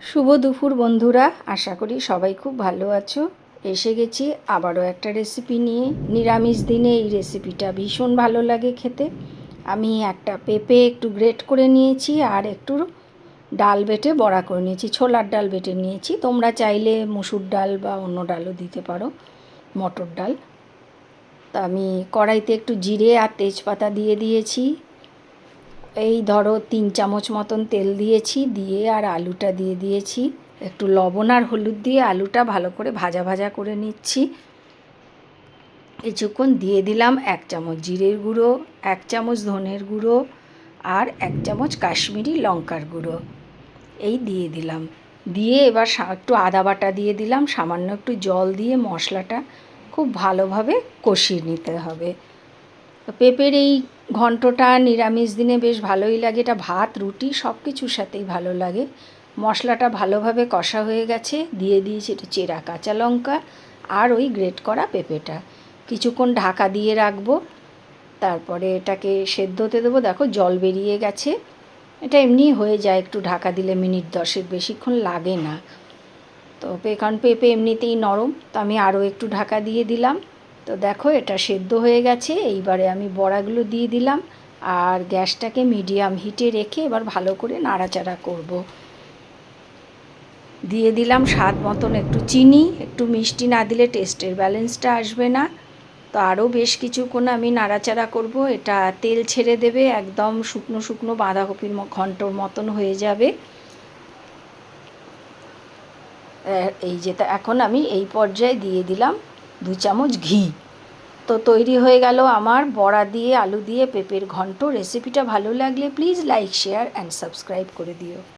শুভ দুপুর বন্ধুরা, আশা করি সবাই খুব ভালো আছো। এসে গেছি আবারও একটা রেসিপি নিয়ে। নিরামিষ দিনে এই রেসিপিটা ভীষণ ভালো লাগে খেতে। আমি একটা পেঁপে একটু গ্রেট করে নিয়েছি আর একটু ডাল বেটে বড়া করে নিয়েছি, ছোলার ডাল বেটে নিয়েছি। তোমরা চাইলে মুসুর ডাল বা অন্য ডালও দিতে পারো, মটর ডাল। তা আমি কড়াইতে একটু জিরে আর তেজপাতা দিয়ে দিয়েছি। এই ধরো 3 চামচ মতন তেল দিয়েছি, দিয়ে আর আলুটা দিয়ে দিয়েছি। একটু লবণ আর হলুদ দিয়ে আলুটা ভালো করে ভাজা ভাজা করে নিচ্ছি। কিছুক্ষণ দিয়ে দিলাম 1 চামচ জিরের গুঁড়ো, 1 চামচ ধনের গুঁড়ো আর 1 চামচ কাশ্মীরি লঙ্কার গুঁড়ো। এই দিয়ে দিলাম। দিয়ে এবার একটু আদা বাটা দিয়ে দিলাম, সামান্য একটু জল দিয়ে মশলাটা খুব ভালোভাবে কষিয়ে নিতে হবে। পেঁপের এই ঘন্টটা নিরামিষ দিনে বেশ ভালোই লাগে। এটা ভাত, রুটি সব কিছুর সাথেই ভালো লাগে। মশলাটা ভালোভাবে কষা হয়ে গেছে, দিয়ে দিয়েছি একটু চেরা কাঁচা লঙ্কা আর ওই গ্রেট করা পেঁপেটা। কিছুক্ষণ ঢাকা দিয়ে রাখবো, তারপরে এটাকে সেদ্ধ হতে দেবো। দেখো জল বেরিয়ে গেছে। এটা এমনি হয়ে যায়, একটু ঢাকা দিলে মিনিট 10-এর বেশিক্ষণ লাগে না। তো কারণ পেঁপে এমনিতেই নরম, তো আমি আরও একটু ঢাকা দিয়ে দিলাম। তো দেখো এটা সেদ্ধ হয়ে গেছে। এইবারে আমি বড়াগুলো দিয়ে দিলাম আর গ্যাসটাকে মিডিয়াম হিটে রেখে এবার ভালো করে নাড়াচাড়া করব। দিয়ে দিলাম স্বাদ মতন একটু চিনি। একটু মিষ্টি না দিলে টেস্টের ব্যালেন্সটা আসবে না। তো আরও বেশ কিছুক্ষণ আমি নাড়াচাড়া করব। এটা তেল ছেড়ে দেবে, একদম শুকনো শুকনো বাঁধাকপির ঘন্টর মতন হয়ে যাবে। এই যে এখন আমি এই পর্যায়ে দিয়ে দিলাম 2 চামচ ঘি। তো তৈরি হয়ে গেল আমার বড়া দিয়ে আলু দিয়ে পেঁপের ঘন্ট। রেসিপিটা ভালো লাগলে please like, share and subscribe করে দিও।